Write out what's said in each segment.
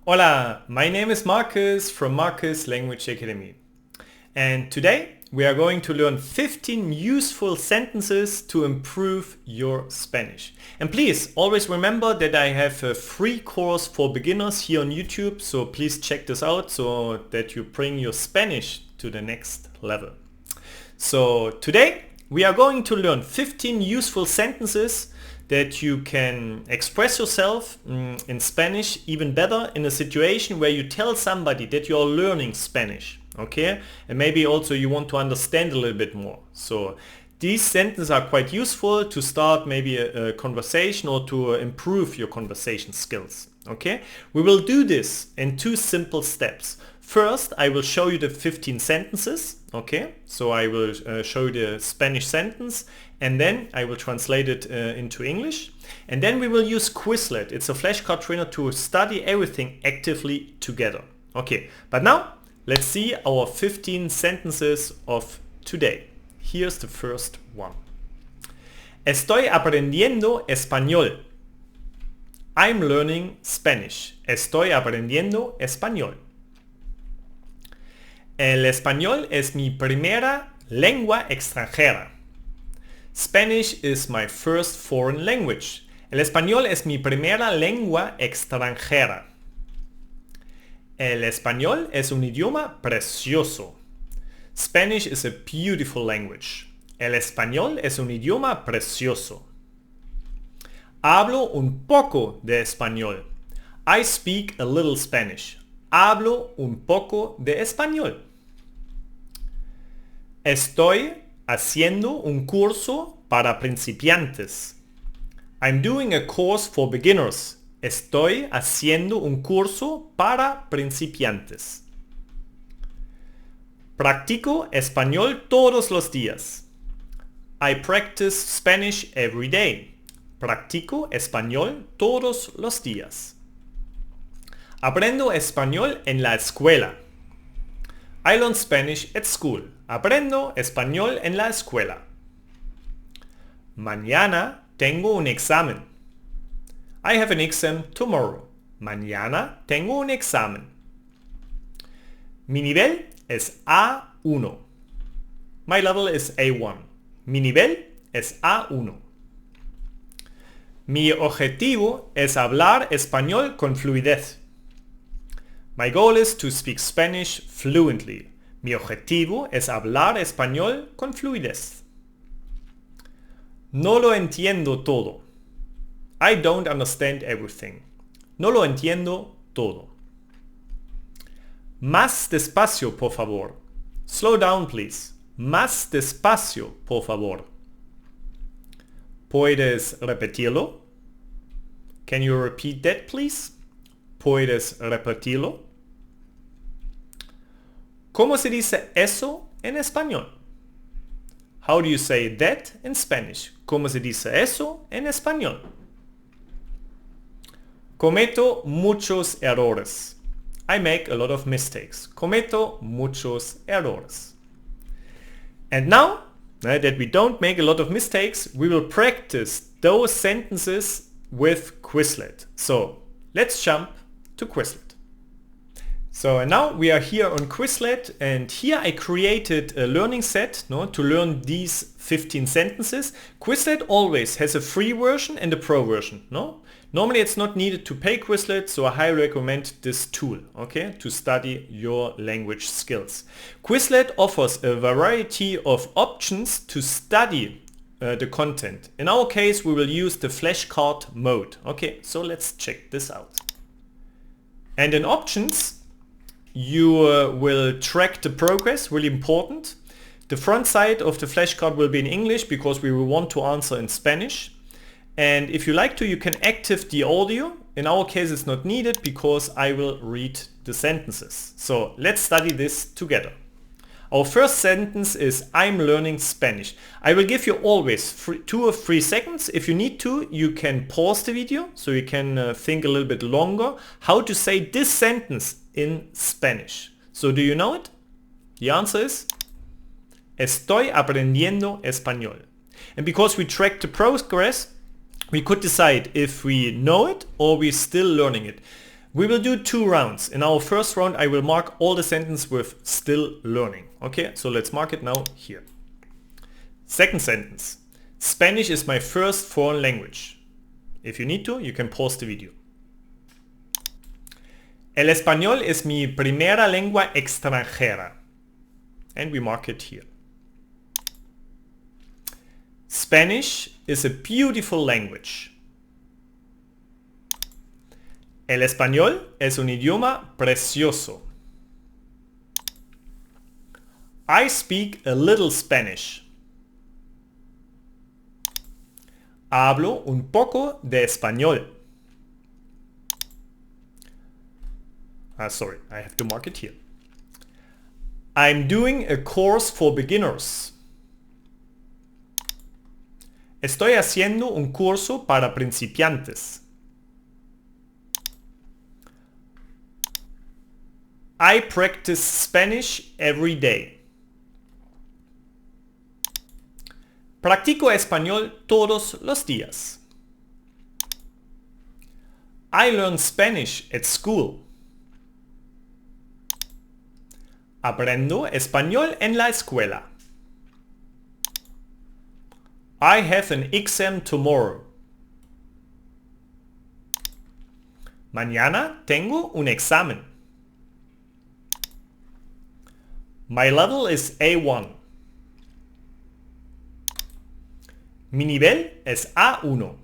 Hola, my name is Marcus from Marcus Language Academy. And today we are going to learn 15 useful sentences to improve your Spanish. And please always remember that I have a free course for beginners here on YouTube, so please check this out so that you bring your Spanish to the next level. So today we are going to learn 15 useful sentences that you can express yourself in Spanish even better in a situation where you tell somebody that you're learning Spanish, okay? And maybe also you want to understand a little bit more. So these sentences are quite useful to start maybe a conversation or to improve your conversation skills, okay? We will do this in 2 simple steps. First, I will show you the 15 sentences, okay? So I will show you the Spanish sentence and then I will translate it into English. And then we will use Quizlet. It's a flashcard trainer to study everything actively together. Okay, but now let's see our 15 sentences of today. Here's the first one. Estoy aprendiendo español. I'm learning Spanish. Estoy aprendiendo español. El español es mi primera lengua extranjera. Spanish is my first foreign language. El español es mi primera lengua extranjera. El español es un idioma precioso. Spanish is a beautiful language. El español es un idioma precioso. Hablo un poco de español. I speak a little Spanish. Hablo un poco de español. Estoy haciendo un curso para principiantes. I'm doing a course for beginners. Estoy haciendo un curso para principiantes. Practico español todos los días. I practice Spanish every day. Practico español todos los días. Aprendo español en la escuela. I learn Spanish at school. Aprendo español en la escuela. Mañana tengo un examen. I have an exam tomorrow. Mañana tengo un examen. Mi nivel es A1. My level is A1. Mi nivel es A1. Mi objetivo es hablar español con fluidez. My goal is to speak Spanish fluently. Mi objetivo es hablar español con fluidez. No lo entiendo todo. I don't understand everything. No lo entiendo todo. Más despacio, por favor. Slow down, please. Más despacio, por favor. ¿Puedes repetirlo? Can you repeat that, please? ¿Puedes repetirlo? ¿Cómo se dice eso en español? How do you say that in Spanish? ¿Cómo se dice eso en español? Cometo muchos errores. I make a lot of mistakes. Cometo muchos errores. And now that we don't make a lot of mistakes, we will practice those sentences with Quizlet. So let's jump to Quizlet. So now we are here on Quizlet, and here I created a learning set to learn these 15 sentences. Quizlet always has a free version and a pro version. Normally it's not needed to pay Quizlet, so I highly recommend this tool, okay, to study your language skills. Quizlet offers a variety of options to study the content. In our case we will use the flashcard mode. Okay, so let's check this out. And in options you will track the progress, really important. The front side of the flashcard will be in English because we will want to answer in Spanish. And if you like to, you can activate the audio. In our case it's not needed because I will read the sentences. So let's study this together. Our first sentence is I'm learning Spanish. I will give you always 2 or 3 seconds. If you need to, you can pause the video so you can think a little bit longer how to say this sentence in Spanish. So do you know it? The answer is Estoy aprendiendo español. And because we track the progress, we could decide if we know it or we're still learning it. We will do 2 rounds. In our first round I will mark all the sentences with still learning. Okay, so let's mark it now here. Second sentence. Spanish is my first foreign language. If you need to, you can pause the video. El español es mi primera lengua extranjera. And we mark it here. Spanish is a beautiful language. El español es un idioma precioso. I speak a little Spanish. Hablo un poco de español. Sorry, I have to mark it here. I'm doing a course for beginners. Estoy haciendo un curso para principiantes. I practice Spanish every day. Practico español todos los días. I learn Spanish at school. Aprendo español en la escuela. I have an exam tomorrow. Mañana tengo un examen. My level is A1. Mi nivel es A1.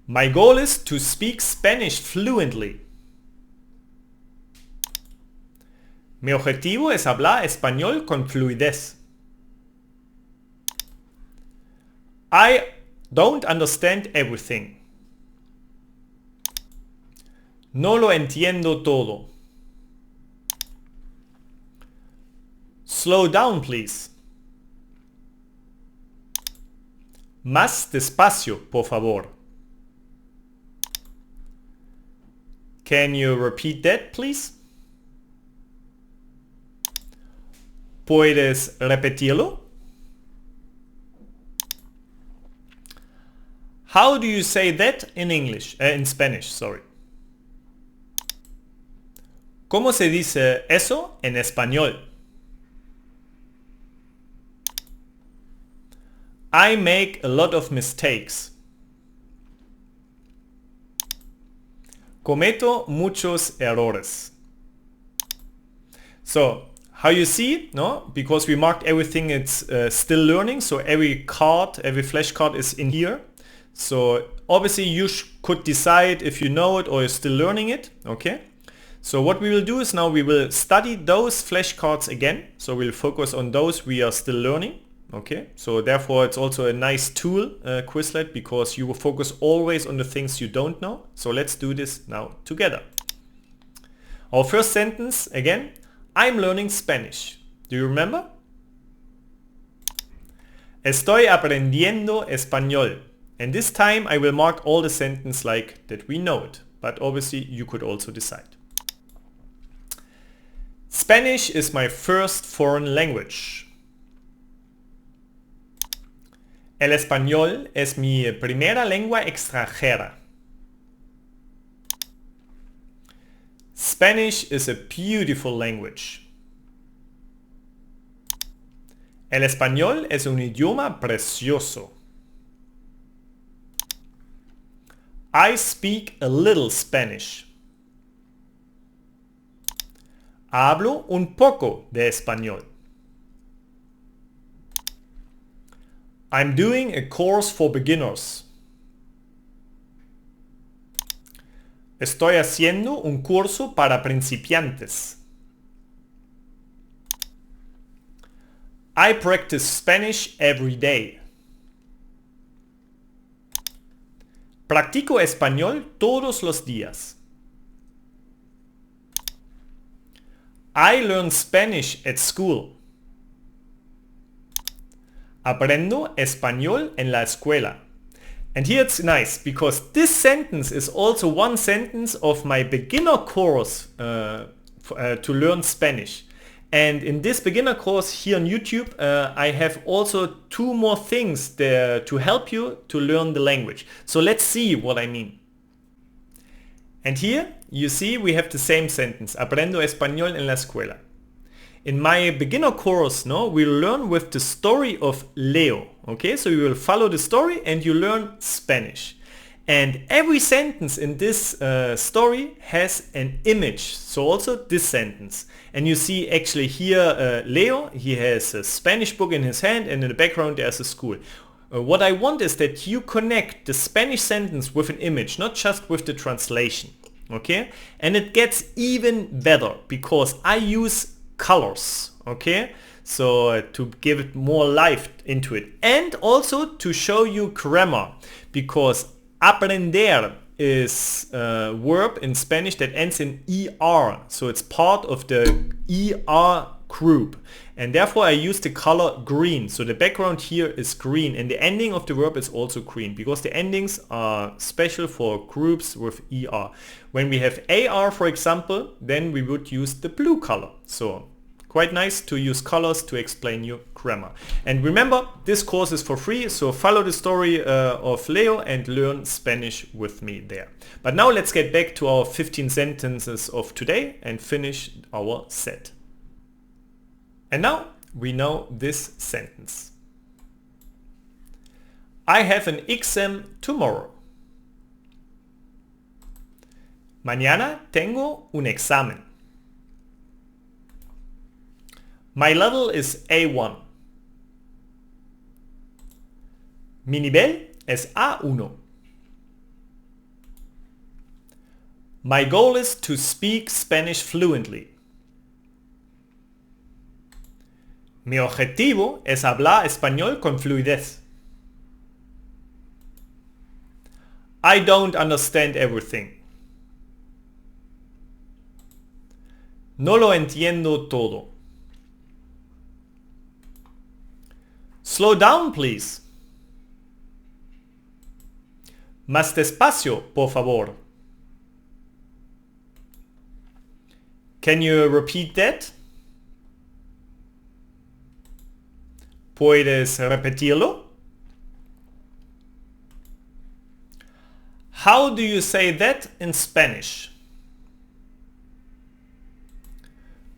My goal is to speak Spanish fluently. Mi objetivo es hablar español con fluidez. I don't understand everything. No lo entiendo todo. Slow down, please. Más despacio, por favor. Can you repeat that, please? ¿Puedes repetirlo? How do you say that in English? In Spanish, sorry. ¿Cómo se dice eso en español? I make a lot of mistakes. Cometo muchos errores. So, how you see, no? Because we marked everything, it's still learning. So every card, every flashcard is in here. So obviously you could decide if you know it or you're still learning it. Okay. So what we will do is now we will study those flashcards again. So we'll focus on those we are still learning. Okay. So therefore it's also a nice tool, Quizlet, because you will focus always on the things you don't know. So let's do this now together. Our first sentence again. I'm learning Spanish. Do you remember? Estoy aprendiendo español. And this time I will mark all the sentences like that we know it. But obviously you could also decide. Spanish is my first foreign language. El español es mi primera lengua extranjera. Spanish is a beautiful language. El español es un idioma precioso. I speak a little Spanish. Hablo un poco de español. I'm doing a course for beginners. Estoy haciendo un curso para principiantes. I practice Spanish every day. Practico español todos los días. I learn Spanish at school. Aprendo español en la escuela. And here it's nice because this sentence is also one sentence of my beginner course to learn Spanish. And in this beginner course here on YouTube, I have also 2 more things there to help you to learn the language. So let's see what I mean. And here you see we have the same sentence, aprendo español en la escuela. In my beginner course, we'll learn with the story of Leo. Okay, so you will follow the story and you learn Spanish. And every sentence in this story has an image. So also this sentence. And you see actually here Leo, he has a Spanish book in his hand and in the background there's a school. What I want is that you connect the Spanish sentence with an image, not just with the translation. Okay? And it gets even better because I use colors. Okay? So to give it more life into it. And also to show you grammar, because aprender is a verb in Spanish that ends in ER. So it's part of the ER group. And therefore I use the color green. So the background here is green and the ending of the verb is also green because the endings are special for groups with ER. When we have AR, for example, then we would use the blue color. So quite nice to use colors to explain you grammar. And remember, this course is for free, so follow the story of Leo and learn Spanish with me there. But now let's get back to our 15 sentences of today and finish our set. And now we know this sentence. I have an exam tomorrow. Mañana tengo un examen. My level is A1. Mi nivel es A1. My goal is to speak Spanish fluently. Mi objetivo es hablar español con fluidez. I don't understand everything. No lo entiendo todo. Slow down, please. Más despacio, por favor. Can you repeat that? ¿Puedes repetirlo? How do you say that in Spanish?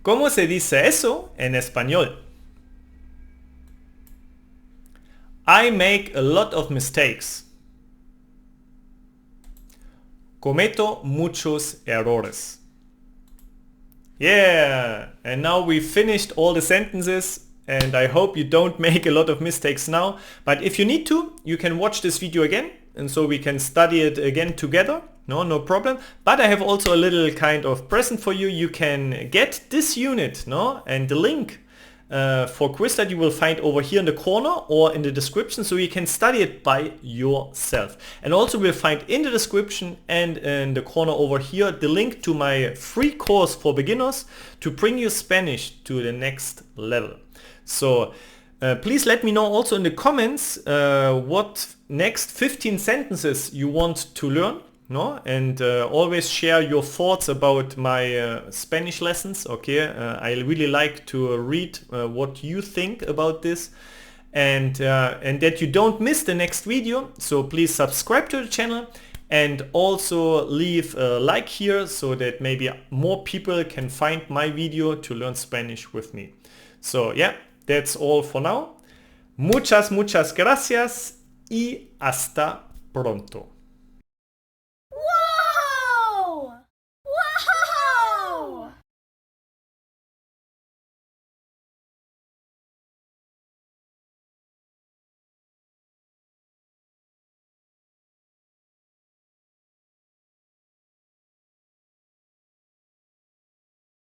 ¿Cómo se dice eso en español? I make a lot of mistakes. Cometo muchos errores. Yeah, and now we finished all the sentences and I hope you don't make a lot of mistakes now. But if you need to, you can watch this video again and so we can study it again together. No problem. But I have also a little kind of present for you. You can get this unit, and the link for Quizlet you will find over here in the corner or in the description, so you can study it by yourself. And also we'll find in the description and in the corner over here the link to my free course for beginners to bring your Spanish to the next level. So please let me know also in the comments what next 15 sentences you want to learn. And always share your thoughts about my Spanish lessons. Okay, I really like to read what you think about this, and that you don't miss the next video. So please subscribe to the channel and also leave a like here so that maybe more people can find my video to learn Spanish with me. So yeah, that's all for now. Muchas gracias y hasta pronto.